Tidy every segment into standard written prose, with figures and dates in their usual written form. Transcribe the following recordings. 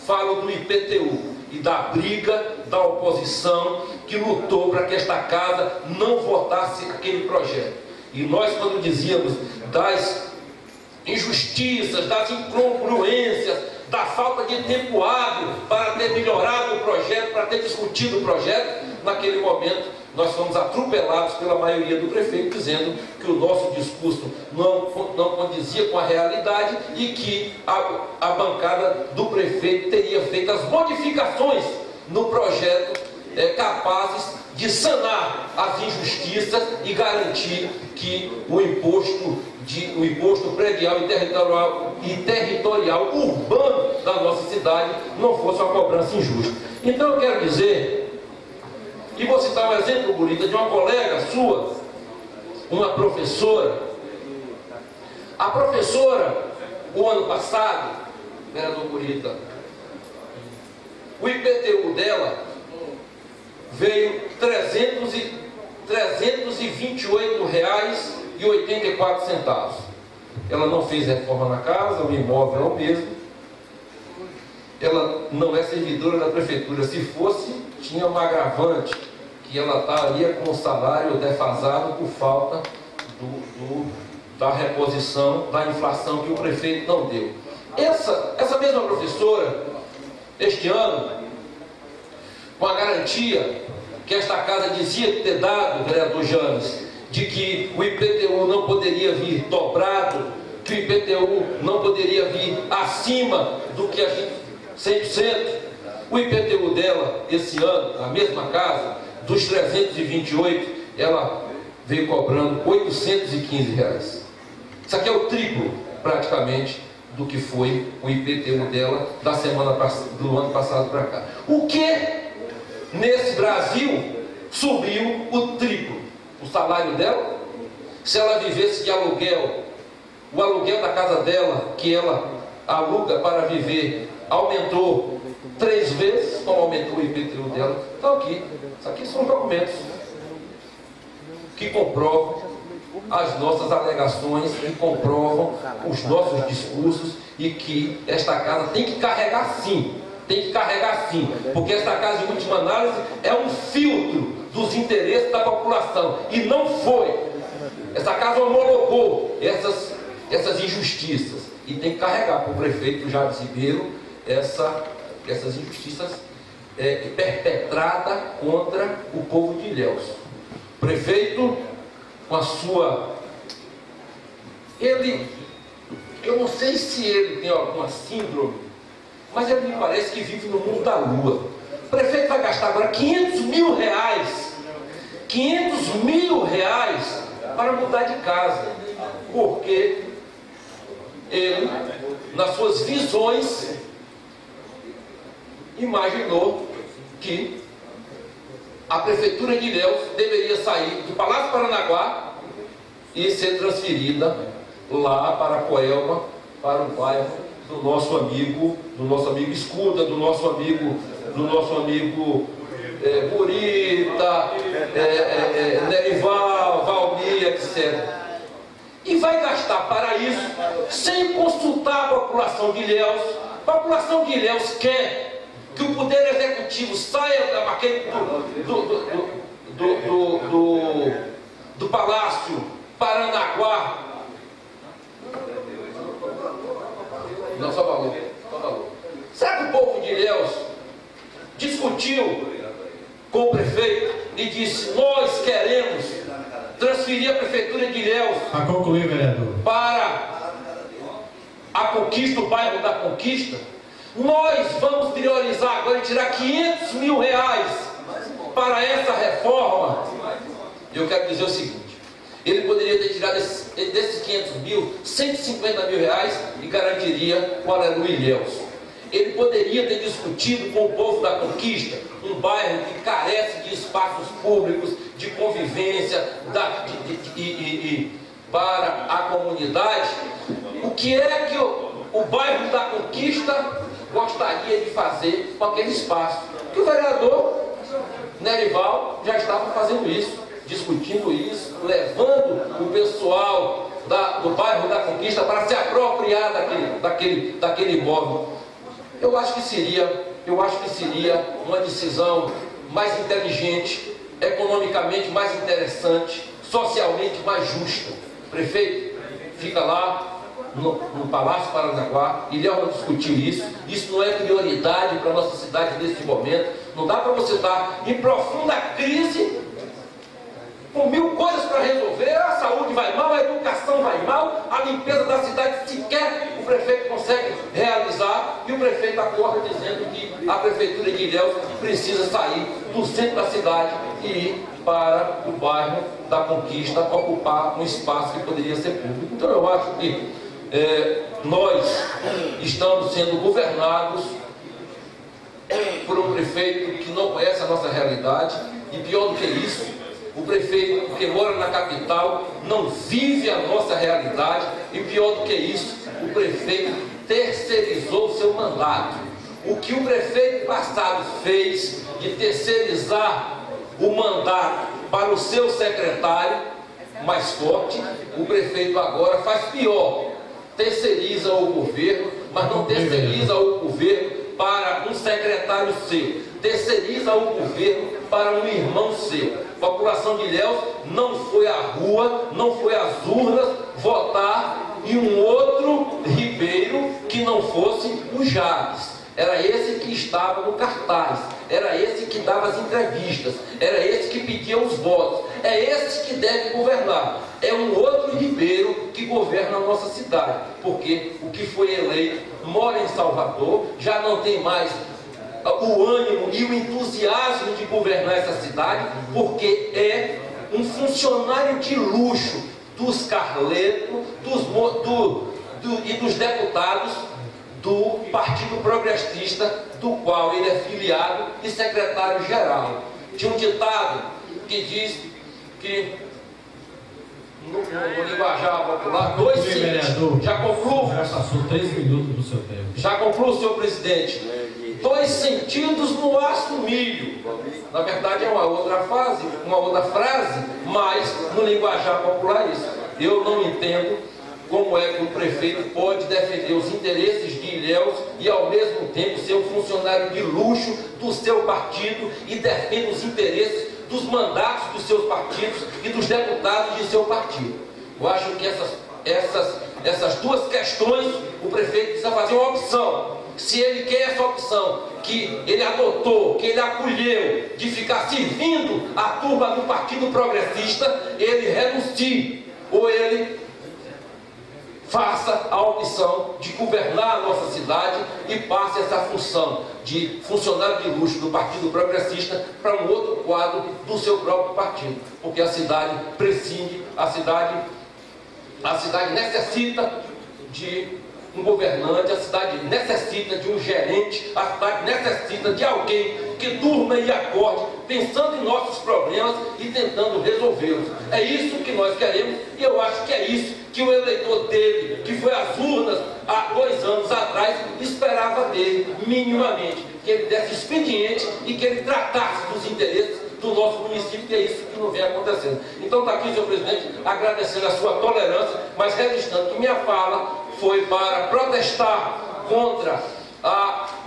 falo do IPTU e da briga da oposição que lutou para que esta casa não votasse aquele projeto. E nós, quando dizíamos das injustiças, das incongruências, da falta de tempo hábil para ter melhorado o projeto, para ter discutido o projeto, naquele momento nós fomos atropelados pela maioria do prefeito, dizendo que o nosso discurso não condizia com a realidade e que a bancada do prefeito teria feito as modificações no projeto capazes de sanar as injustiças e garantir que o imposto predial e territorial urbano da nossa cidade não fosse uma cobrança injusta. Então eu quero dizer, e vou citar um exemplo, Burita, de uma colega sua, uma professora. A professora, o ano passado, vereador Burita, o IPTU dela veio R$ 328,84. Ela não fez reforma na casa, o imóvel é o mesmo. Ela não é servidora da prefeitura. Se fosse, tinha um agravante, que ela estaria com o salário defasado por falta da reposição da inflação que o prefeito não deu. Essa mesma professora, este ano, com a garantia que esta casa dizia ter dado, vereador James, de que o IPTU não poderia vir dobrado, que o IPTU não poderia vir acima do que a gente 100%. O IPTU dela, esse ano, na mesma casa, dos 328, ela veio cobrando R$ 815. Isso aqui é o triplo, praticamente, do que foi o IPTU dela do ano passado para cá. O que nesse Brasil subiu o triplo? O salário dela? Se ela vivesse de aluguel, o aluguel da casa dela, que ela aluga para viver, aumentou 3 vezes, como aumentou o IPTU dela. Então aqui, isso aqui são documentos que comprovam as nossas alegações, que comprovam os nossos discursos, e que esta casa tem que carregar sim, porque esta casa, em última análise, é um filtro dos interesses da população, e não foi. Essa casa homologou essas injustiças, e tem que carregar para o prefeito Jabes Ribeiro essas injustiças perpetradas contra o povo de Ilhéus. O prefeito, com a sua... eu não sei se ele tem alguma síndrome, mas ele me parece que vive no mundo da lua. O prefeito vai gastar agora R$500 mil, R$500 mil para mudar de casa, porque ele, nas suas visões, imaginou que a prefeitura de Ilhéus deveria sair do Palácio Paranaguá e ser transferida lá para Coelba, para o bairro do nosso amigo Escuda, do nosso amigo Burita, Nerival, Valmir, etc. E vai gastar para isso sem consultar a população de Ilhéus. A população de Ilhéus quer que o Poder Executivo saia do Palácio Paranaguá. Não, só valor. Será que o povo de Ilhéus discutiu com o prefeito e disse: nós queremos transferir a prefeitura de Ilhéus a concluir, vereador, para a Conquista, o bairro da Conquista? Nós vamos priorizar agora e tirar R$500 mil para essa reforma. Eu quero dizer o seguinte: ele poderia ter tirado desses 500 mil, R$150 mil e garantiria o Aleluia Ilhéus. Ele poderia ter discutido com o povo da Conquista, um bairro que carece de espaços públicos, de convivência, para a comunidade, o que é que o bairro da Conquista gostaria de fazer com aquele espaço. Que o vereador Nerival já estava fazendo isso, discutindo isso, levando o pessoal do bairro da Conquista para se apropriar daquele imóvel. Eu acho que seria uma decisão mais inteligente, economicamente mais interessante, socialmente mais justa. O prefeito fica lá no Palácio Paranaguá, e Ilhéus não discutiu isso. Isso não é prioridade para a nossa cidade nesse momento. Não dá para você estar em profunda crise, com 1000 coisas para resolver. A saúde vai mal, a educação vai mal, a limpeza da cidade sequer o prefeito consegue realizar, e o prefeito acorda dizendo que a prefeitura de Ilhéus precisa sair do centro da cidade e ir para o bairro da Conquista, ocupar um espaço que poderia ser público. Então eu acho que nós estamos sendo governados por um prefeito que não conhece a nossa realidade, e pior do que isso, o prefeito que mora na capital não vive a nossa realidade, e pior do que isso, o prefeito terceirizou o seu mandato. O que o prefeito passado fez de terceirizar o mandato para o seu secretário mais forte, o prefeito agora faz pior. Terceiriza o governo, mas não terceiriza o governo para um secretário seu, terceiriza o governo para um irmão seu. A população de Ilhéus não foi à rua, não foi às urnas votar em um outro Ribeiro que não fosse o Jabes. Era esse que estava no cartaz, era esse que dava as entrevistas, era esse que pedia os votos, é esse que deve governar. É um outro Ribeiro que governa a nossa cidade, porque o que foi eleito mora em Salvador, já não tem mais o ânimo e o entusiasmo de governar essa cidade, porque é um funcionário de luxo dos Carletos e dos deputados do Partido Progressista, do qual ele é filiado e secretário-geral. Tinha um ditado que diz que no linguajar popular, dois sentidos. Já concluo? Já passou 3 minutos do seu tempo. Já concluo, senhor presidente. 2 sentidos no aço milho. Na verdade é uma outra frase, mas no linguajar popular é isso. Eu não entendo como é que o prefeito pode defender os interesses de Ilhéus e ao mesmo tempo ser um funcionário de luxo do seu partido e defende os interesses dos mandatos dos seus partidos e dos deputados de seu partido. Eu acho que essas 2 questões o prefeito precisa fazer uma opção. Se ele quer essa opção que ele adotou, que ele acolheu, de ficar servindo a turma do Partido Progressista, ele renuncie, ou ele faça a opção de governar a nossa cidade e passe essa função de funcionário de luxo do Partido Progressista para um outro quadro do seu próprio partido, porque a cidade prescinde, a cidade necessita de um governante, a cidade necessita de um gerente, a cidade necessita de alguém que durma e acorde pensando em nossos problemas e tentando resolvê-los. É isso que nós queremos, e eu acho que é isso que o eleitor dele, que foi às urnas há 2 anos atrás, esperava dele minimamente, que ele desse expediente e que ele tratasse dos interesses do nosso município, que é isso que não vem acontecendo. Então está aqui, senhor presidente, agradecendo a sua tolerância, mas registrando que minha fala foi para protestar contra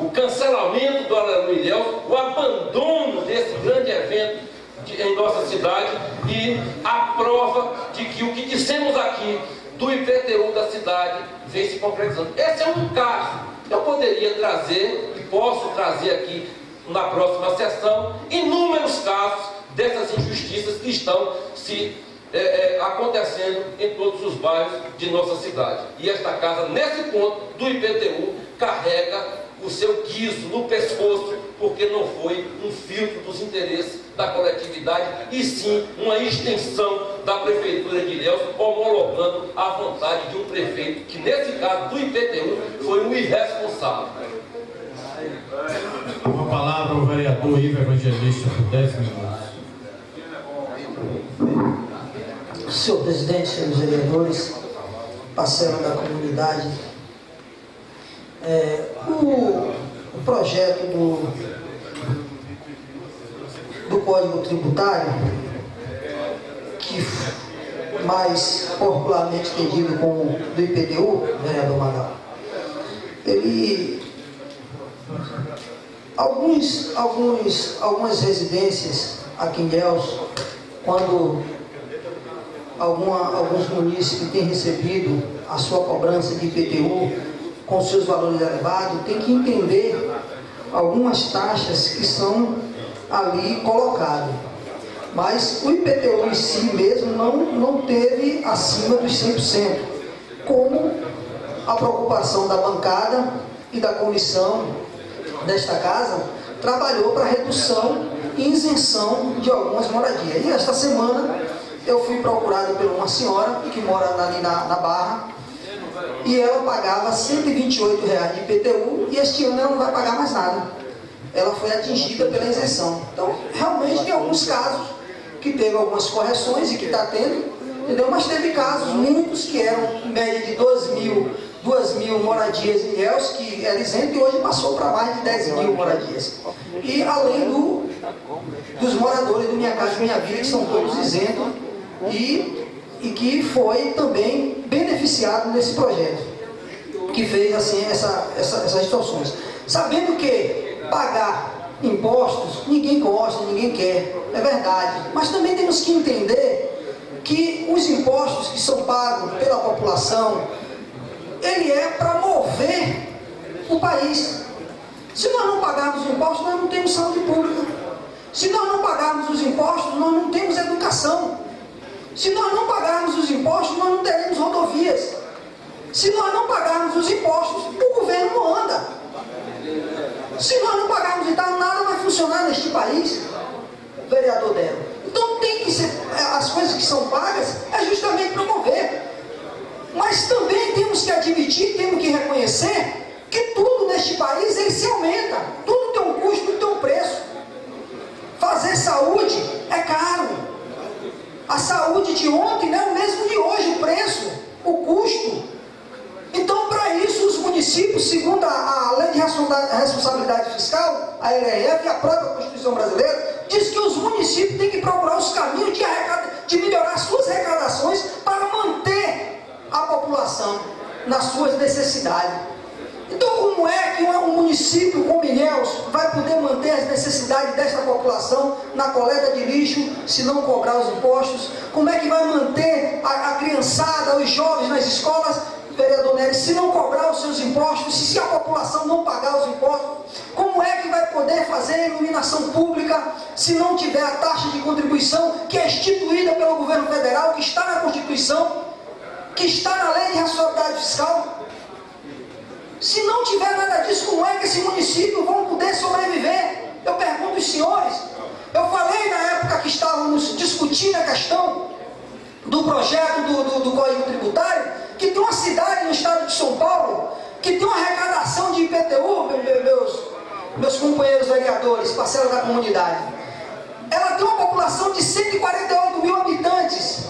o cancelamento do Aleluia Ilhéus, o abandono desse grande evento em nossa cidade e a prova de que o que dissemos aqui do IPTU da cidade vem se concretizando. Esse é um caso. Eu poderia trazer, e posso trazer aqui na próxima sessão, inúmeros casos dessas injustiças que estão se acontecendo em todos os bairros de nossa cidade. E esta casa, nesse ponto do IPTU, carrega o seu guiso no pescoço, porque não foi um filtro dos interesses da coletividade, e sim uma extensão da Prefeitura de Ilhéus, homologando a vontade de um prefeito, que nesse caso do IPTU foi um irresponsável. Com a palavra o vereador Ivo Evangelista por 10 minutos. Senhor presidente, senhores vereadores, parcela da comunidade, o projeto do Código Tributário, que mais popularmente entendido como do IPTU, vereador Magal, ele Algumas residências aqui em Ilhéus, quando alguns munícipes têm recebido a sua cobrança de IPTU com seus valores elevados, tem que entender algumas taxas que são ali colocadas. Mas o IPTU em si mesmo não teve acima dos 100%, como a preocupação da bancada e da comissão desta casa trabalhou para redução e isenção de algumas moradias. E esta semana eu fui procurado por uma senhora que mora ali na Barra, e ela pagava R$ 128 de IPTU, e este ano ela não vai pagar mais nada. Ela foi atingida pela isenção. Então, realmente tem alguns casos que teve algumas correções e que está tendo, entendeu? Mas teve casos, muitos, que eram em média de 2 mil moradias em Ilhéus, que era isento, e hoje passou para mais de 10 mil moradias. E além dos moradores do Minha Casa Minha Vida, que são todos isentos, e que foi também beneficiado nesse projeto, que fez assim essas situações. Sabendo que pagar impostos ninguém gosta, ninguém quer, é verdade, mas também temos que entender que os impostos que são pagos pela população, ele é para mover o país. Se nós não pagarmos os impostos, nós não temos saúde pública. Se nós não pagarmos os impostos, nós não temos educação. Se nós não pagarmos os impostos, nós não teremos rodovias. Se nós não pagarmos os impostos, o governo não anda. Se nós não pagarmos e tal, nada vai funcionar neste país, vereador Dero. Então tem que ser, as coisas que são pagas é justamente para mover. Mas também temos que admitir, temos que reconhecer que tudo neste país ele se aumenta. Tudo tem um custo, tudo tem um preço. Fazer saúde é caro. A saúde de ontem não é o mesmo de hoje, o preço, o custo. Então, para isso, os municípios, segundo a Lei de Responsabilidade Fiscal, a LRF, e a própria Constituição Brasileira, diz que os municípios têm que procurar os caminhos de melhorar suas arrecadações para manter a população nas suas necessidades. Então, como é que um município como Ilhéus vai poder manter as necessidades desta população na coleta de lixo se não cobrar os impostos? Como é que vai manter a criançada, os jovens nas escolas, vereador Nery, se não cobrar os seus impostos, se a população não pagar os impostos? Como é que vai poder fazer iluminação pública se não tiver a taxa de contribuição que é instituída pelo governo federal, que está na Constituição, que está na Lei de Responsabilidade Fiscal? Se não tiver nada disso, como é que esse município vão poder sobreviver? Eu pergunto aos senhores. Eu falei na época que estávamos discutindo a questão do projeto do Código Tributário, que tem uma cidade no estado de São Paulo que tem uma arrecadação de IPTU, meus companheiros vereadores, parcela da comunidade. Ela tem uma população de 148 mil habitantes,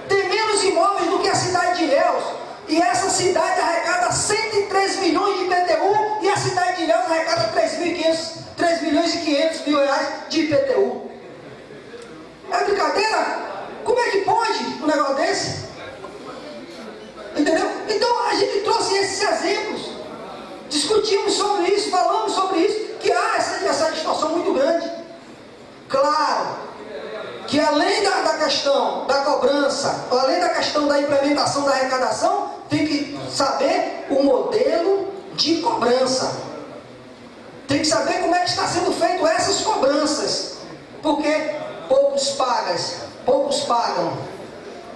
tem menos imóveis do que a cidade de Ilhéus, e essa cidade arrecada 103 milhões de IPTU, e a cidade de Ilhéus arrecada 3 milhões e 500 mil reais de IPTU. É brincadeira? Como é que pode um negócio desse? Entendeu? Então a gente trouxe esses exemplos, discutimos sobre isso, falamos sobre isso, que há essa distorção muito grande. Claro que além da questão da cobrança, além da questão da implementação da arrecadação, tem que saber o modelo de cobrança. Tem que saber como é que está sendo feito essas cobranças. Porque poucos pagam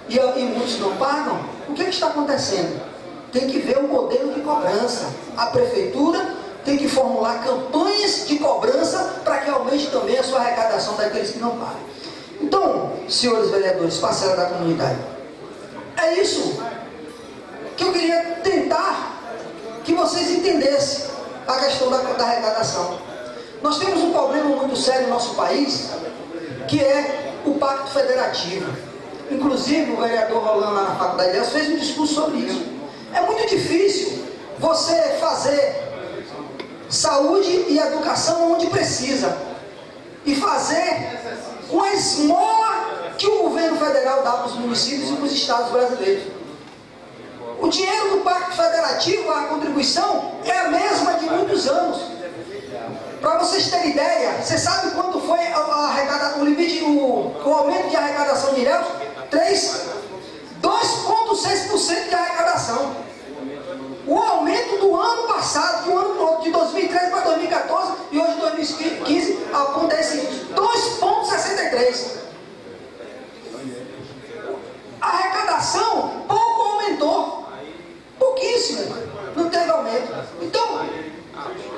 e muitos não pagam. O que está acontecendo? Tem que ver o modelo de cobrança. A prefeitura tem que formular campanhas de cobrança para que aumente também a sua arrecadação daqueles que não pagam. Então, senhores vereadores, parcela da comunidade, é isso que eu queria tentar que vocês entendessem a questão da arrecadação. Nós temos um problema muito sério no nosso país, que é o Pacto Federativo. Inclusive, o vereador Rolando lá na Faculdade de Ilhéus fez um discurso sobre isso. É muito difícil você fazer saúde e educação onde precisa, e fazer com a esmola que o governo federal dá para os municípios e para os estados brasileiros. O dinheiro do Pacto Federativo, a contribuição, é a mesma de muitos anos. Para vocês terem ideia, você sabe quanto foi o aumento de arrecadação de Ilhéus? 2,6% de arrecadação. O aumento do ano passado, de 2013 para 2014 e hoje 2015, acontece 2,63%. A arrecadação pouco aumentou, pouquíssimo, não teve aumento. Então,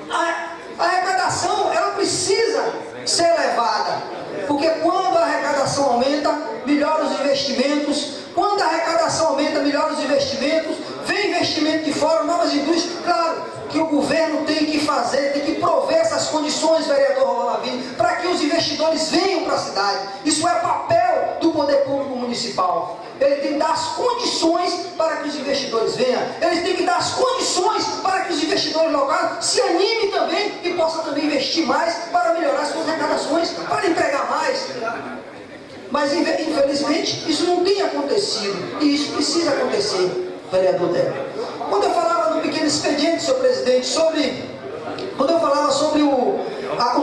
a arrecadação, ela precisa ser elevada, porque quando a arrecadação aumenta, melhora os investimentos. Quando a arrecadação aumenta, melhora os investimentos, vem investimento de fora, novas indústrias. Claro que o governo tem que fazer, tem que prover essas condições, vereador Rolando Lavigne, para que os investidores venham para a cidade. Isso é papel do poder público municipal. Ele tem que dar as condições para que os investidores venham. Ele tem que dar as condições para que os investidores locais se animem também e possam também investir mais para melhorar suas arrecadações, para empregar mais. Mas, infelizmente, isso não tem acontecido. E isso precisa acontecer, vereador Débora. Quando eu falava do pequeno expediente, senhor presidente, quando eu falava sobre o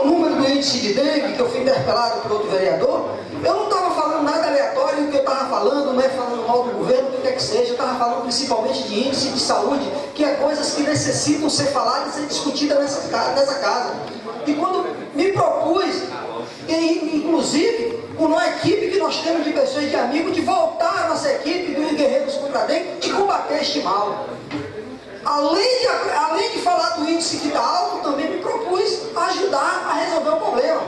número do índice de dengue, que eu fui interpelado por outro vereador, eu não estava falando nada aleatório. O que eu estava falando não é falando mal do governo, o que quer que seja. Eu estava falando principalmente de índice de saúde, que é coisas que necessitam ser faladas e ser discutidas nessa casa. E quando me propus, inclusive, com uma equipe que nós temos de pessoas, de amigos, de voltar a nossa equipe dos Guerreiros contra a Dengue, de combater este mal. Além de falar do índice que está alto, também me propus ajudar a resolver o problema.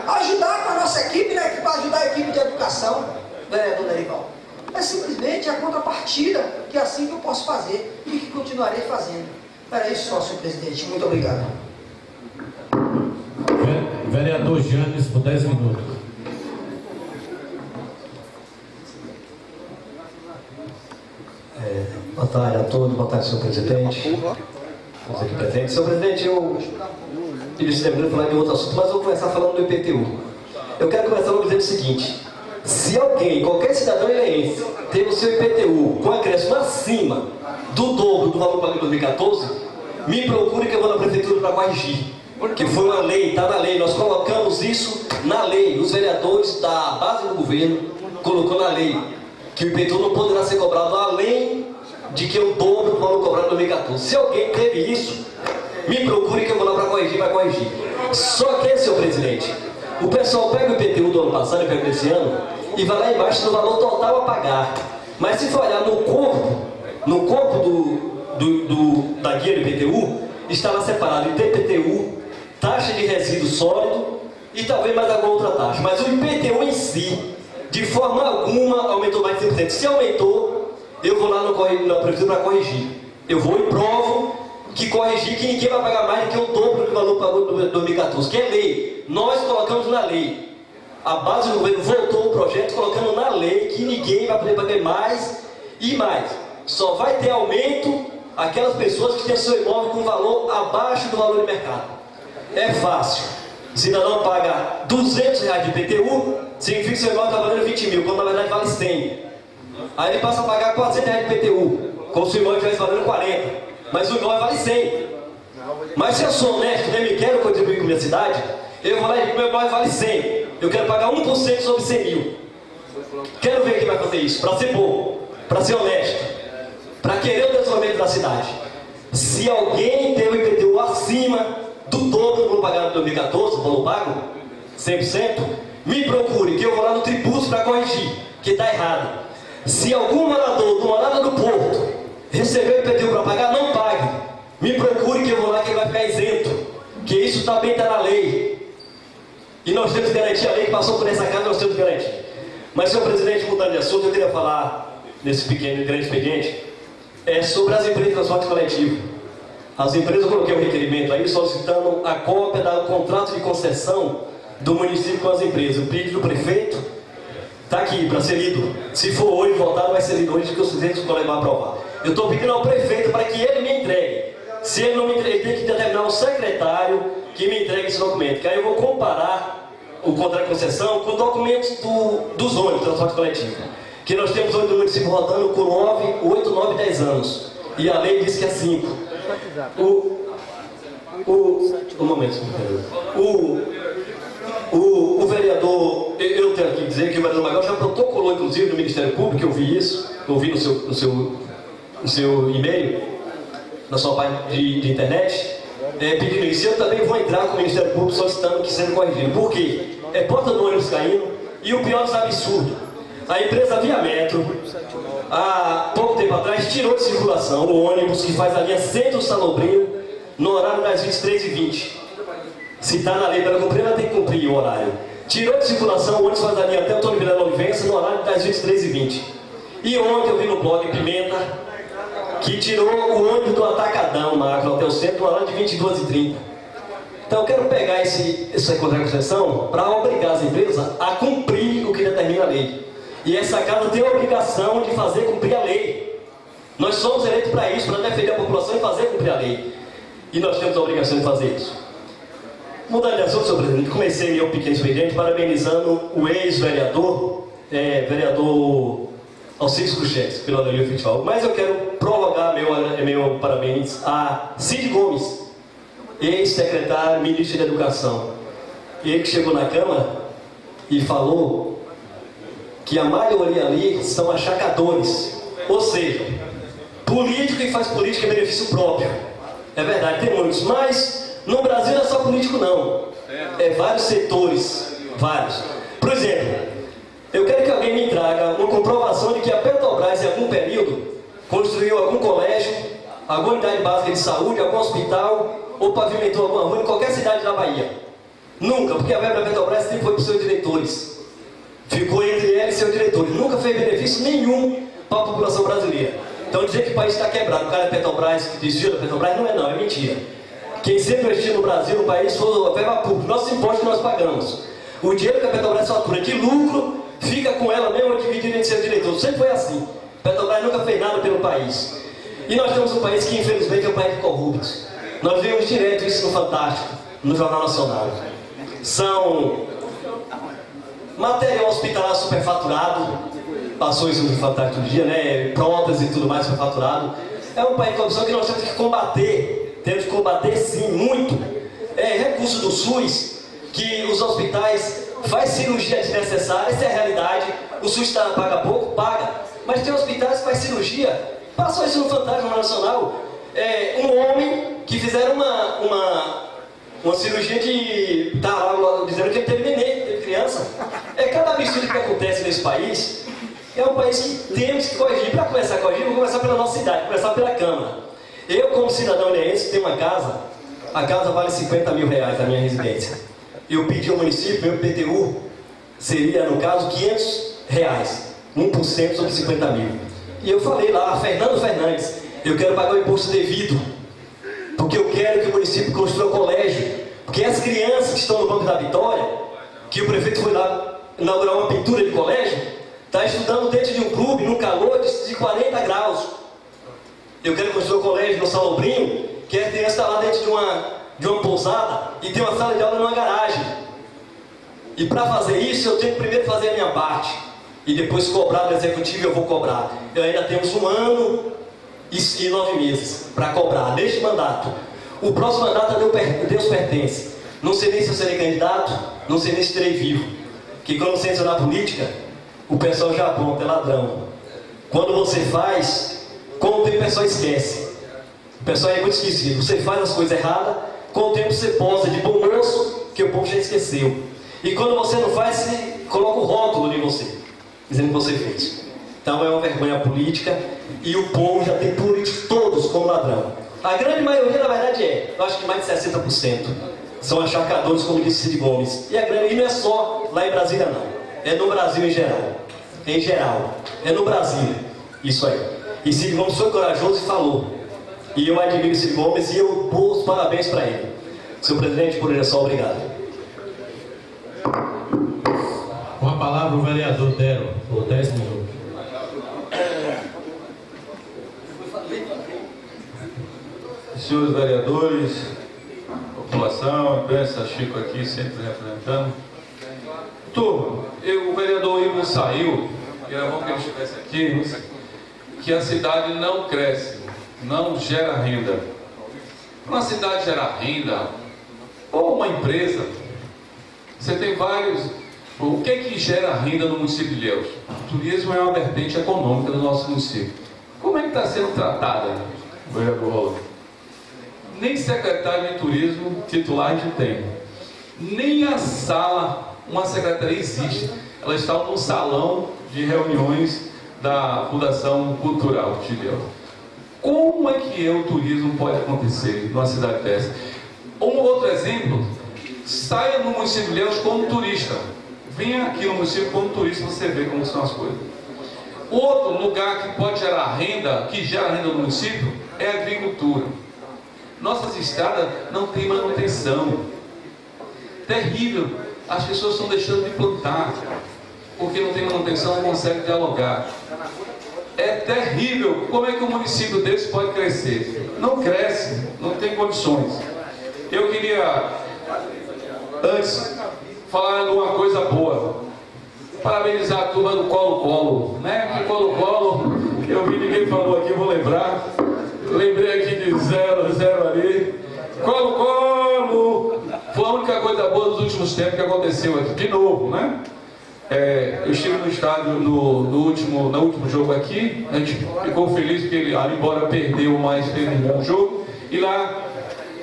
Ajudar com a nossa equipe, né, para ajudar a equipe de educação, vereador Derival. É simplesmente a contrapartida, que é assim que eu posso fazer e que continuarei fazendo. Era isso só, senhor presidente. Muito obrigado. Vereador Janes, por 10 minutos. Boa tarde a todos, boa tarde, senhor presidente. Todos aqui presentes. Senhor presidente, eu estou terminando de falar de outro assunto, mas eu vou começar falando do IPTU. Eu quero começar dizendo o seguinte: se alguém, qualquer cidadão ilhéense, teve o seu IPTU com acréscimo acima do dobro do valor pago em 2014, me procure que eu vou na prefeitura para corrigir. Que foi uma lei, está na lei, nós colocamos isso na lei, os vereadores da base do governo colocou na lei que o IPTU não poderá ser cobrado além de que o dobro do valor cobrado em 2014. Se alguém teve isso, me procure que eu vou lá para corrigir, vai corrigir. Só que, senhor presidente, o pessoal pega o IPTU do ano passado e pega desse ano e vai lá embaixo no valor total a pagar. Mas se for olhar no corpo da guia do IPTU, está lá separado IPTU, taxa de resíduo sólido e talvez mais alguma outra taxa. Mas o IPTU em si, de forma alguma, aumentou mais de 100%. Se aumentou, eu vou lá na prefeitura para corrigir. Eu vou e provo que corrigir, que ninguém vai pagar mais do que o dobro do valor pagou em 2014, que é lei. Nós colocamos na lei. A base do governo voltou o projeto colocando na lei que ninguém vai poder pagar mais e mais. Só vai ter aumento aquelas pessoas que têm seu imóvel com valor abaixo do valor de mercado. É fácil. O cidadão paga R$200 de IPTU, significa que seu imóvel está valendo 20 mil, quando na verdade vale 100. Aí ele passa a pagar R$400 de IPTU, como se o imóvel estivesse valendo 40. Mas o imóvel vale 100. Mas se eu sou honesto, nem me quero contribuir com a minha cidade, eu vou lá e digo que meu imóvel vale 100. Eu quero pagar 1% sobre 100 mil. Quero ver quem vai fazer isso, para ser bom, para ser honesto, para querer o desenvolvimento da cidade. Se alguém tem o IPTU acima do dobro do valor pagado em 2014, o valor pago, 100%, me procure, que eu vou lá no tributo para corrigir, que está errado. Se algum morador do Morada do Porto recebeu o IPTU para pagar, não pague. Me procure que eu vou lá, que ele vai ficar isento. Que isso também está na lei. E nós temos que garantir a lei que passou por essa casa, nós temos que garantir. Mas, senhor presidente, mudando de assunto, eu queria falar nesse pequeno e grande expediente sobre as empresas de transporte coletivo. As empresas, eu coloquei um requerimento aí solicitando a cópia do contrato de concessão do município com as empresas. O pedido do prefeito está aqui para ser lido. Se for hoje votado, vai ser lido hoje, que os presidentes vão levar a aprovar. Eu estou pedindo ao prefeito para que ele me entregue. Se ele não me entregue, ele tem que determinar o secretário que me entregue esse documento. Que aí eu vou comparar o contrato de concessão com documentos dos ônibus do transporte coletivo. Que nós temos hoje no município rodando por 8, 9, 10 anos. E a lei diz que é 5. Um momento, o vereador, eu tenho aqui que dizer que o vereador Magal já protocolou, inclusive, no Ministério Público, eu vi isso, eu vi no seu e-mail, na sua página de internet, pedindo isso. Eu também vou entrar com o Ministério Público solicitando que seja corrigido. Por quê? É porta do ônibus caindo, e o pior dos absurdos, a empresa Via Metro, há pouco tempo atrás, tirou de circulação o ônibus que faz a linha Centro-Salobrinho no horário das 23h20. Se está na lei para cumprir, ela tem que cumprir o horário. Tirou de circulação o ônibus que faz a linha até o Antônio Vilela Olivença no horário das 23h20. E ontem eu vi no blog Pimenta que tirou o ônibus do Atacadão, Macro, até o centro, no horário de 22h30. Então eu quero pegar essa contraposição para obrigar as empresas a cumprir o que determina a lei. E essa casa tem a obrigação de fazer cumprir a lei. Nós somos eleitos para isso, para defender a população e fazer cumprir a lei. E nós temos a obrigação de fazer isso. Mudando de assunto, senhor presidente, comecei meu pequeno expediente parabenizando o ex-vereador, vereador Alcides Cruxetes, pelo anel festival. Mas eu quero prorrogar meu parabéns a Cid Gomes, ex-secretário, ministro da Educação. Ele que chegou na Câmara e falou que a maioria ali são achacadores. Ou seja, político que faz política em benefício próprio. É verdade, tem muitos, mas no Brasil não é só político não. É vários setores, vários. Por exemplo, eu quero que alguém me traga uma comprovação de que a Petrobras, em algum período, construiu algum colégio, alguma unidade básica de saúde, algum hospital, ou pavimentou alguma rua em qualquer cidade da Bahia. Nunca, porque a verba da Petrobras sempre foi para os seus diretores. Ficou entre eles e seus diretores. Nunca fez benefício nenhum para a população brasileira. Então dizer que o país está quebrado, o cara é Petrobras, que desvia da Petrobras, não, é mentira. Quem sempre investiu no Brasil, no país, foi a verba pública, nossos impostos que nós pagamos. O dinheiro que a Petrobras fatura de lucro, fica com ela mesmo dividido entre seus diretores. Sempre foi assim. A Petrobras nunca fez nada pelo país. E nós temos um país que, infelizmente, é um país de corruptos. Nós vemos direto isso no Fantástico, no Jornal Nacional. São material hospitalar superfaturado, passou isso no Fantástico do dia, né? Prótese e tudo mais superfaturado. É um país de corrupção que nós temos que combater sim, muito. Recurso do SUS, que os hospitais faz cirurgia desnecessária, essa é a realidade. O SUS paga pouco, paga. Mas tem hospitais que faz cirurgia, passou isso no Fantástico Nacional. Um homem que fizeram uma cirurgia de... Tá lá dizendo que ele teve neném, teve criança. Cada absurdo que acontece nesse país. É um país que temos que corrigir. Para começar a corrigir, vou começar pela nossa cidade, começar pela Câmara. Eu, como cidadão ilhéense, tenho uma casa. A casa vale R$50 mil a minha residência. Eu pedi ao município, meu IPTU seria, no caso, R$500, 1% sobre 50 mil. E eu falei lá, Fernando Fernandes, eu quero pagar o imposto devido, porque eu quero que o município construa colégio, porque as crianças que estão no Banco da Vitória, que o prefeito foi lá inaugurar uma pintura de colégio, está estudando dentro de um clube, num calor de 40 graus. Eu quero construir um colégio no Salobrinho, que a criança está lá dentro de uma pousada e tem uma sala de aula numa garagem. E para fazer isso, eu tenho que primeiro fazer a minha parte. E depois cobrar do executivo, eu vou cobrar. Eu ainda temos 1 ano e 9 meses para cobrar, neste mandato. O próximo mandato a Deus pertence. Não sei nem se eu serei candidato, não sei nem se serei vivo. Que quando você entra na política, o pessoal já aponta, é ladrão. Quando você faz, com o tempo o pessoal esquece. O pessoal é muito esquecido. Você faz as coisas erradas, com o tempo você posa de bom moço, que o povo já esqueceu. E quando você não faz, você coloca o rótulo de você, dizendo que você fez. Então é uma vergonha política, e o povo já tem políticos todos como ladrão. A grande maioria, na verdade, eu acho que mais de 60%, são acharcadores, como disse Cid Gomes. E não é só lá em Brasília, não. É no Brasil em geral. Em geral. É no Brasil. Isso aí. E Cid Gomes foi corajoso e falou. E eu admiro Cid Gomes e eu dou os parabéns para ele. Senhor presidente, por direção, obrigado. Com a palavra o vereador Dero, por 10 minutos. Senhores vereadores, população, imprensa, Chico aqui sempre representando. Turma, o vereador Ivo saiu, e era bom que ele estivesse aqui, que a cidade não cresce, não gera renda. Para uma cidade gerar renda, ou uma empresa, você tem vários... O que é que gera renda no município de Ilhéus? O turismo é uma vertente econômica do nosso município. Como é que está sendo tratada, vereador Rolando? Nem secretário de turismo titular a gente tem. Nem a sala, uma secretaria existe. Ela está no salão de reuniões da Fundação Cultural de Ilhéus. Como é que o turismo pode acontecer numa cidade dessa? Um outro exemplo, saia no município de Ilhéus como turista. Venha aqui no município como turista, você vê como são as coisas. Outro lugar que pode gerar renda, que gera renda no município, é a agricultura. Nossas estradas não têm manutenção. Terrível. As pessoas estão deixando de plantar, porque não tem manutenção, não consegue dialogar. É terrível. Como é que um município desse pode crescer? Não cresce, não tem condições. Eu queria, antes, falar de uma coisa boa. Parabenizar a turma do Colo-Colo, né? Que Colo-Colo, eu vi ninguém falou aqui, vou lembrar. Lembrei aqui de 0-0 ali. Colo-Colo! Foi a única coisa boa dos últimos tempos que aconteceu aqui. De novo, né? Eu estive no estádio no último jogo aqui. A gente ficou feliz porque ele, embora perdeu, mas fez um bom jogo. E lá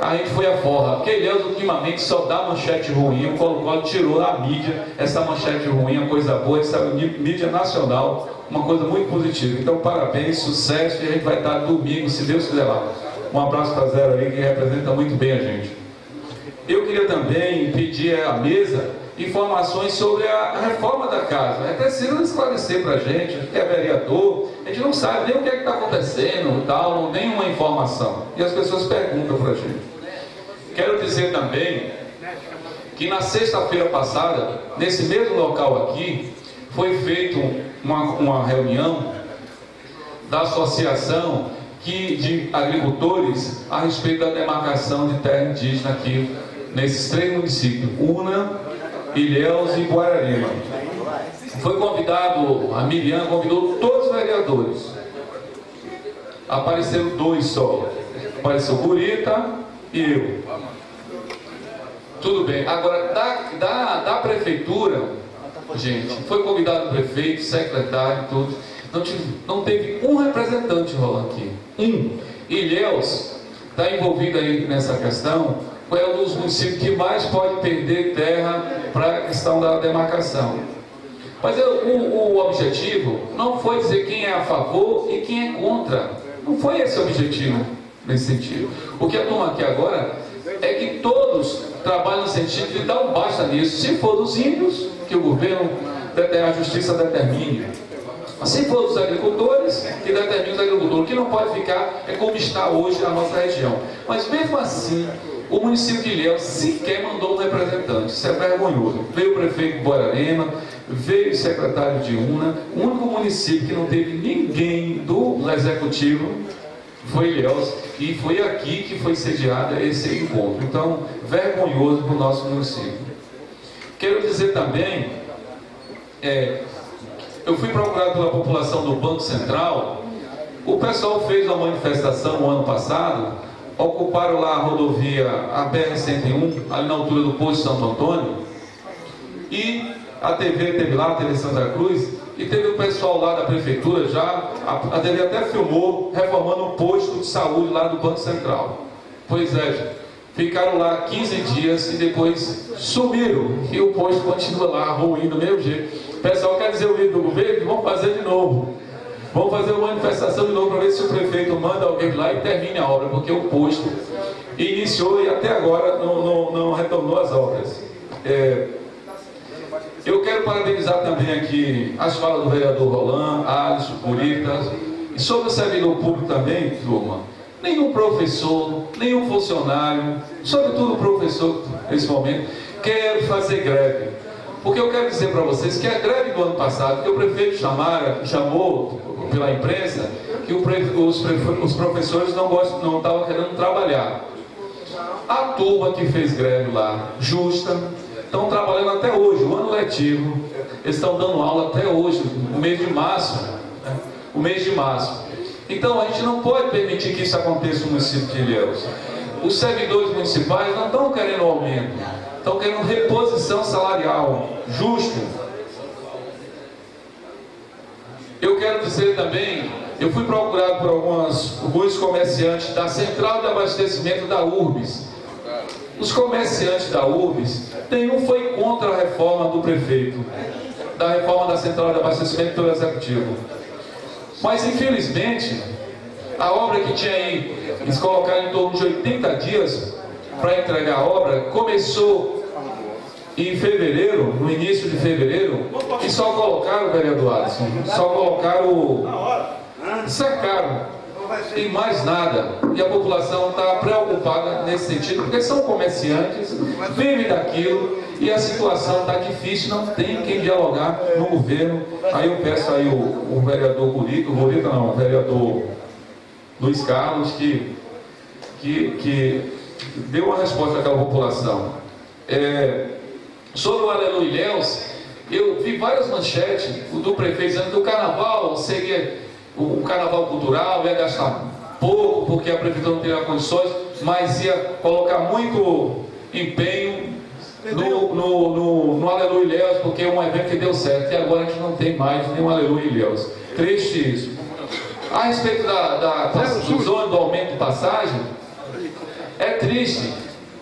a gente foi a forra. Porque Ilhéus ultimamente só dá manchete ruim. O Colo-Colo tirou da mídia essa manchete ruim, uma coisa boa, essa mídia nacional, uma coisa muito positiva. Então, parabéns, sucesso, e a gente vai estar domingo, se Deus quiser lá. Um abraço para Zero aí, que representa muito bem a gente. Eu queria também pedir à mesa informações sobre a reforma da casa. É preciso esclarecer para a gente que é vereador, a gente não sabe nem o que é que está acontecendo, tal, não tem uma informação. E as pessoas perguntam para a gente. Quero dizer também que na sexta-feira passada, nesse mesmo local aqui, foi feita uma reunião da associação de agricultores a respeito da demarcação de terra indígena aqui nesses 3 municípios, Una, Ilhéus e Guararema. Foi convidado, a Miriam convidou todos os vereadores. Apareceram 2 só. Apareceu Burita e eu. Tudo bem. Agora, da prefeitura, gente, foi convidado o prefeito, secretário, tudo. Não teve um representante rolando aqui. Ilhéus está envolvido aí nessa questão, é um dos municípios que mais pode perder terra para a questão da demarcação. Mas o objetivo não foi dizer quem é a favor e quem é contra. Não foi esse o objetivo nesse sentido. O que a turma aqui agora é que todos trabalham no sentido de dar um basta nisso. Se for dos índios, que o governo, a justiça determine. Se for dos agricultores, que determine os agricultores. O que não pode ficar é como está hoje a nossa região. Mas mesmo assim, o município de Ilhéus sequer mandou um representante. Isso é vergonhoso. Veio o prefeito de Guararema, veio o secretário de Una. O único município que não teve ninguém do executivo foi Ilhéus. E foi aqui que foi sediado esse encontro. Então, vergonhoso para o nosso município. Quero dizer também, eu fui procurado pela população do Banco Central. O pessoal fez uma manifestação no ano passado, ocuparam lá a rodovia, a BR-101, ali na altura do posto Santo Antônio, e a TV teve lá, a TV Santa Cruz, e teve o pessoal lá da prefeitura já, a TV até filmou, reformando um posto de saúde lá do Banco Central. Pois é, ficaram lá 15 dias e depois sumiram, e o posto continua lá, ruim do mesmo jeito. O pessoal quer dizer o vídeo do governo, vamos fazer de novo. Vamos fazer uma manifestação de novo para ver se o prefeito manda alguém lá e termine a obra, porque o posto iniciou e até agora não retornou as obras. Eu quero parabenizar também aqui as falas do vereador Roland, Alisson, Burita, e sobre o servidor público também, turma. Nenhum professor, nenhum funcionário, sobretudo o professor, nesse momento, quer fazer greve. Porque eu quero dizer para vocês que a greve do ano passado, que o prefeito chamou pela imprensa, que os professores não estavam querendo trabalhar. A turma que fez greve lá, justa, estão trabalhando até hoje, o ano letivo, eles estão dando aula até hoje, no mês de março. Né? O mês de março. Então a gente não pode permitir que isso aconteça no município de Ilhéus. os servidores municipais não estão querendo aumento, estão querendo reposição salarial justo. Eu quero dizer também, eu fui procurado por alguns comerciantes da Central de Abastecimento da URBS. Os comerciantes da URBS, nenhum foi contra a reforma do prefeito, da reforma da Central de Abastecimento pelo Executivo. Mas, infelizmente, a obra que tinha aí, eles colocaram em torno de 80 dias para entregar a obra, começou em fevereiro, no início de fevereiro, e só colocaram, vereador Alisson, só colocaram, cercaram, e mais nada. E a população está preocupada nesse sentido, porque são comerciantes, vivem daquilo, e a situação está difícil, não tem quem dialogar no governo. Aí eu peço aí o vereador o vereador Luiz Carlos, que deu uma resposta àquela população. Sobre o Aleluia Ilhéus, eu vi várias manchetes do prefeito dizendo que o carnaval seria o carnaval cultural, ia gastar pouco, porque a prefeitura não teria condições, mas ia colocar muito empenho no Aleluia Ilhéus, porque é um evento que deu certo, e agora a gente não tem mais nenhum Aleluia Ilhéus. Triste isso. A respeito do aumento de passagem, é triste.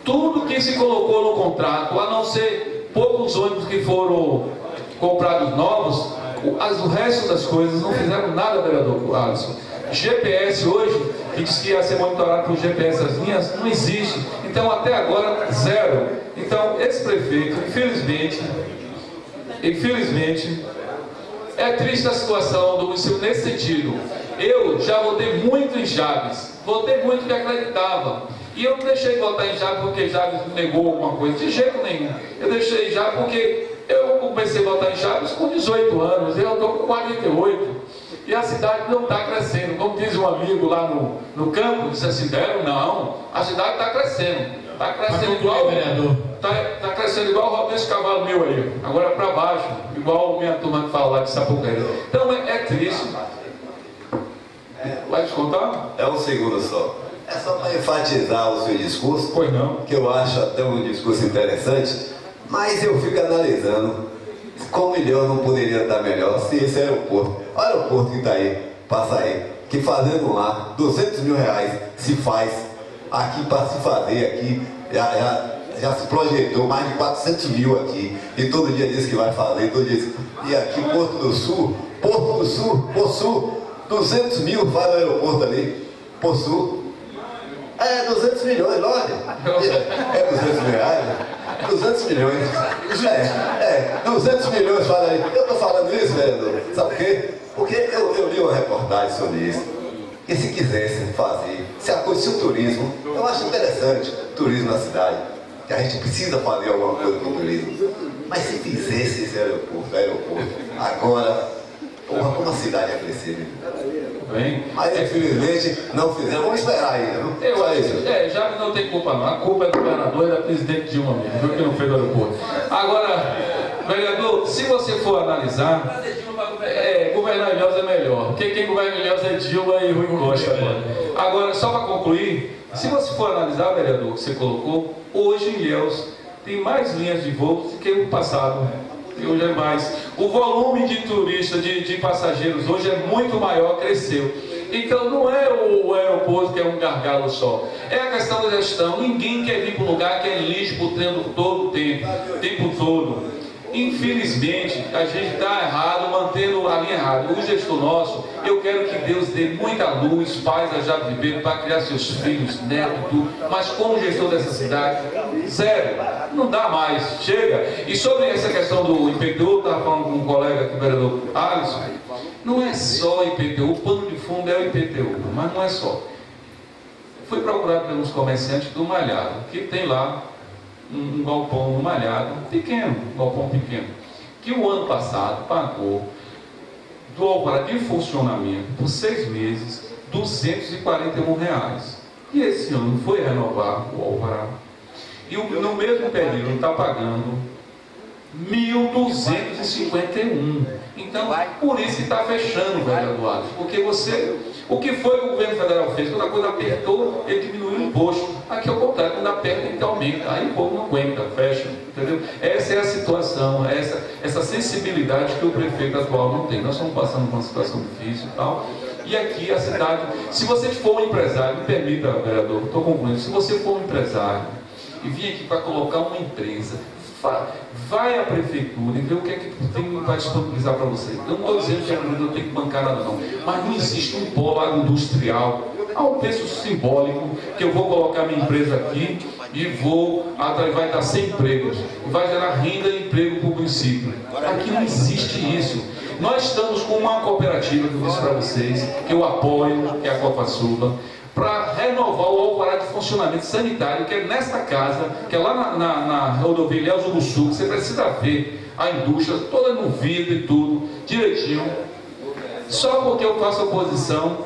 Tudo que se colocou no contrato, a não ser poucos ônibus que foram comprados novos, o resto das coisas não fizeram nada, vereador Alisson. GPS hoje, que diz que ia ser monitorado por GPS as linhas, não existe. Então, até agora, zero. Então, esse prefeito, infelizmente, é triste a situação do município nesse sentido. Eu já votei muito em Jabes, votei muito que acreditava. E eu não deixei de votar em Jabes porque Jabes negou alguma coisa, de jeito nenhum. Eu deixei em Jabes porque eu comecei a votar em Jabes com 18 anos, e eu estou com 48. E a cidade não está crescendo. Como diz um amigo lá no campo, disse assim, não, a cidade está crescendo. Está crescendo igual, tá crescendo igual esse cavalo meu aí, agora para baixo, igual minha turma que fala lá de Sapucaí. Então é triste. Vai descontar? É um segundo só. É só para enfatizar o seu discurso, Pois não. que eu acho até um discurso interessante, mas eu fico analisando como Ilhéus não poderia estar melhor se esse aeroporto, o aeroporto que está aí, passa aí, que fazendo lá, 200 mil reais se faz aqui para se fazer aqui, já se projetou mais de 400 mil aqui, e todo dia diz que vai fazer, todo dia diz, e aqui Porto do Sul, Porto Sul, 200 mil faz o aeroporto ali, Porto Sul. 200 milhões, olha. 200 mil reais? 200 milhões. 200 milhões fala aí. Eu estou falando isso, vereador. Sabe por quê? Porque eu li uma reportagem sobre isso. E se quisessem fazer, se acontecesse o turismo, eu acho interessante o turismo na cidade, que a gente precisa fazer alguma coisa com o turismo. Mas se fizesse esse aeroporto, agora, porra, como a cidade ia crescer, Bem, mas infelizmente não fizeram, vamos esperar ainda, não? eu acho, já não tem culpa não, a culpa é do governador e da presidente Dilma mesmo, viu que não fez o aeroporto. Agora, vereador, se você for analisar, governar Ilhéus é melhor, porque quem governa Ilhéus é Dilma e Rui Costa. Agora, só para concluir, se você for analisar, vereador, que você colocou, hoje Ilhéus tem mais linhas de voo do que no passado. Hoje é mais. O volume de turistas, de passageiros hoje é muito maior, cresceu. Então não é o aeroporto que é um gargalo só. É a questão da gestão. Ninguém quer vir para um lugar que é lixo todo o tempo todo. Infelizmente, a gente está errado, mantendo a linha errada. O gestor nosso, eu quero que Deus dê muita luz, paz a Jato Ribeiro para criar seus filhos, netos, tudo. Mas como gestor dessa cidade, zero. Não dá mais, chega. E sobre essa questão do IPTU, estava falando com um colega aqui, o vereador Alisson, não é só IPTU, o pano de fundo é o IPTU, mas não é só. Fui procurado pelos comerciantes do Malhado, que tem lá um galpão no Malhado, um galpão pequeno, que o ano passado pagou do alvará de funcionamento por 6 meses, R$241. E esse ano foi renovar o alvará. E no mesmo período está pagando R$1.251. Então, por isso que está fechando, vereador Alisson, porque O que foi que o governo federal fez? Quando a coisa apertou, ele diminuiu o imposto. Aqui ao contrário, quando aperta, ele aumenta. Aí o povo não aguenta, fecha, entendeu? Essa é a situação, essa sensibilidade que o prefeito atual não tem. Nós estamos passando por uma situação difícil e tal. E aqui a cidade, se você for um empresário, me permita, vereador, estou concluindo, se você for um empresário e vir aqui para colocar uma empresa, vai à prefeitura e vê o que é que tem para disponibilizar para você. Eu não estou dizendo que a prefeitura tem que bancar nada não, mas não existe um polo agroindustrial a um preço simbólico que eu vou colocar minha empresa aqui e vai dar 100 empregos, vai gerar renda e emprego para o município. Aqui não existe isso. Nós estamos com uma cooperativa que eu disse para vocês, que eu apoio, que é a Cofaçuba, para renovar o alvará de funcionamento sanitário, que é nesta casa, que é lá na rodovia Ilhéus do Sul, que você precisa ver a indústria toda no vidro e tudo, direitinho. Só porque eu faço oposição,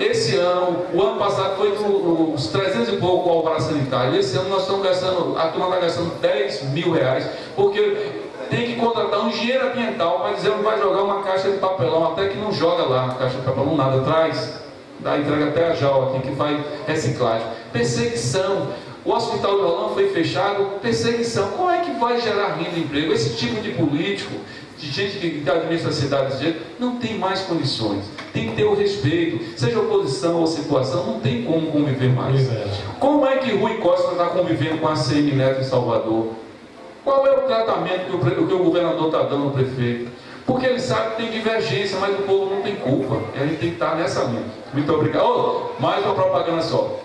esse ano, o ano passado foi uns 300 e pouco o alvará sanitário, esse ano nós estamos gastando, a turma está gastando 10 mil reais, porque tem que contratar um engenheiro ambiental para dizer onde vai jogar uma caixa de papelão, até que não joga lá a caixa de papelão, nada, traz. Da entrega até a JAL aqui, que faz reciclagem. Perseguição. O hospital de Rolão foi fechado, perseguição. Como é que vai gerar renda e emprego? Esse tipo de político, de gente que administra a cidade desse jeito, não tem mais condições. Tem que ter o respeito. Seja oposição ou situação, não tem como conviver mais. Como é que Rui Costa está convivendo com a CM Neto em Salvador? Qual é o tratamento que o governador está dando ao prefeito? Porque ele sabe que tem divergência, mas o povo não tem culpa. E a gente tem que estar nessa linha. Muito obrigado. Mais uma propaganda só.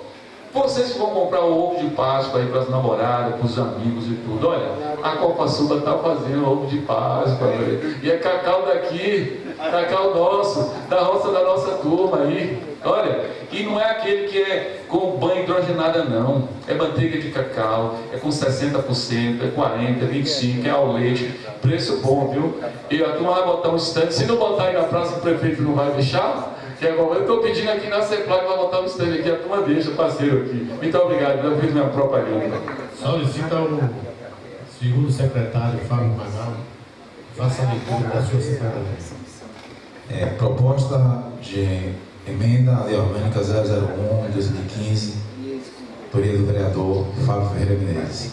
Vocês que vão comprar o ovo de Páscoa aí para as namoradas, para os amigos e tudo, olha, a Cofaçuba está fazendo ovo de Páscoa, e é cacau daqui, cacau nosso, da roça da nossa turma aí, olha, e não é aquele que é com banho hidrogenada não, é manteiga de cacau, é com 60%, é 40%, é 25%, é ao leite, preço bom, viu? E a turma vai botar um estande, se não botar aí na praça, o prefeito não vai deixar? Eu estou pedindo aqui na Assembleia que vai botar um stand aqui, a turma deixa, parceiro aqui. Muito obrigado, eu fiz minha propaganda. Solicita o segundo secretário, Fábio Magal, faça a leitura da sua secretaria. Proposta de emenda à Lei Orgânica 001/2015, autoria do vereador Fábio Ferreira Menezes.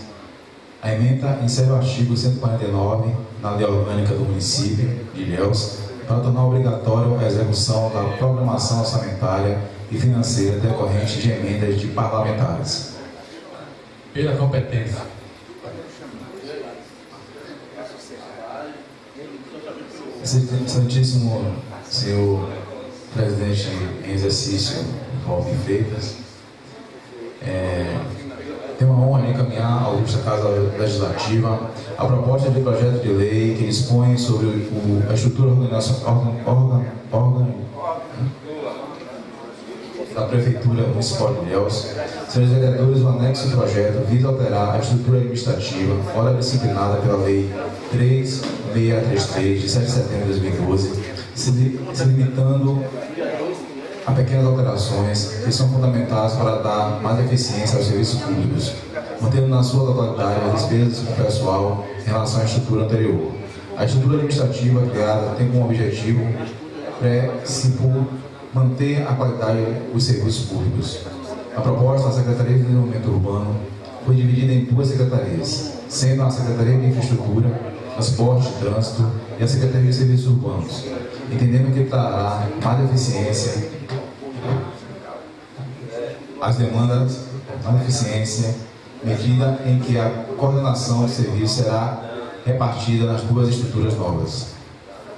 A emenda insere o artigo 149 na Lei Orgânica do município de Ilhéus, para tornar obrigatório a execução da programação orçamentária e financeira decorrente de emendas de parlamentares. Pela competência. Excelentíssimo senhor presidente em exercício, Valdir Freitas, tem uma honra em encaminhar à augusta Casa Legislativa a proposta de projeto de lei que dispõe sobre a estrutura da Prefeitura Municipal de Ilhéus. Senhores vereadores, o anexo do projeto visa alterar a estrutura administrativa, ora disciplinada pela Lei 3633, de 7 de setembro de 2012, se limitando a pequenas alterações que são fundamentais para dar mais eficiência aos serviços públicos, mantendo na sua totalidade as despesas com o pessoal em relação à estrutura anterior. A estrutura administrativa criada tem como objetivo principal manter a qualidade dos serviços públicos. A proposta da Secretaria de Desenvolvimento Urbano foi dividida em duas secretarias, sendo a Secretaria de Infraestrutura, Transporte e Trânsito e a Secretaria de Serviços Urbanos, entendendo que trará mais eficiência as demandas, mais eficiência, medida em que a coordenação do serviço será repartida nas duas estruturas novas.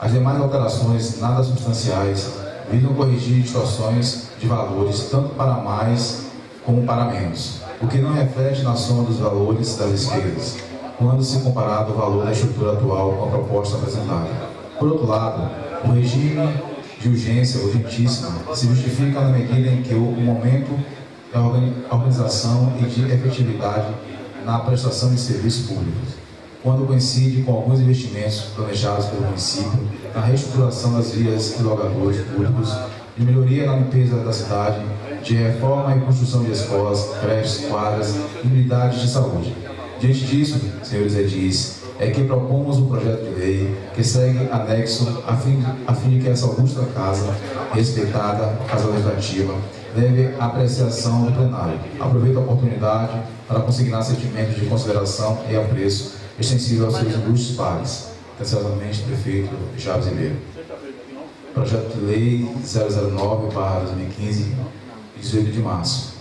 As demais alterações, nada substanciais, visam corrigir distorções de valores tanto para mais como para menos, o que não reflete na soma dos valores das despesas, quando se comparado o valor da estrutura atual com a proposta apresentada. Por outro lado, o regime de urgência urgentíssima se justifica na medida em que o momento da organização e de efetividade na prestação de serviços públicos, quando coincide com alguns investimentos planejados pelo município na reestruturação das vias e logadores públicos, de melhoria na limpeza da cidade, de reforma e construção de escolas, creches, quadras e unidades de saúde. Diante disso, senhores edis, é que propomos o projeto de lei que segue anexo a fim de que essa augusta casa, respeitada Casa Legislativa, leve à apreciação do plenário. Aproveito a oportunidade para consignar sentimentos de consideração e apreço extensível aos seus ilustres pares. Atenciosamente, prefeito Chaves Ribeiro. Projeto de lei 009/2015, 18 de março.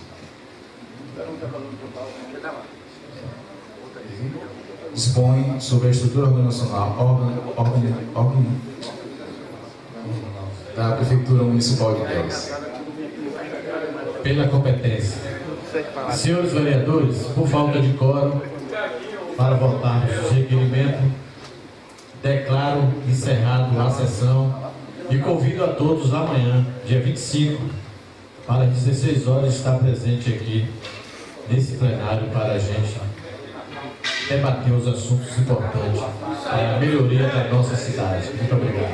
Dispõe sobre a estrutura organizacional da Prefeitura Municipal de Ilhéus. Pela competência. Senhores vereadores, por falta de quórum, para votar no requerimento, declaro encerrado a sessão e convido a todos amanhã, dia 25, para 16 horas, estar presente aqui nesse plenário para a gente debater os assuntos importantes para a melhoria da nossa cidade. Muito obrigado.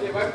Você vai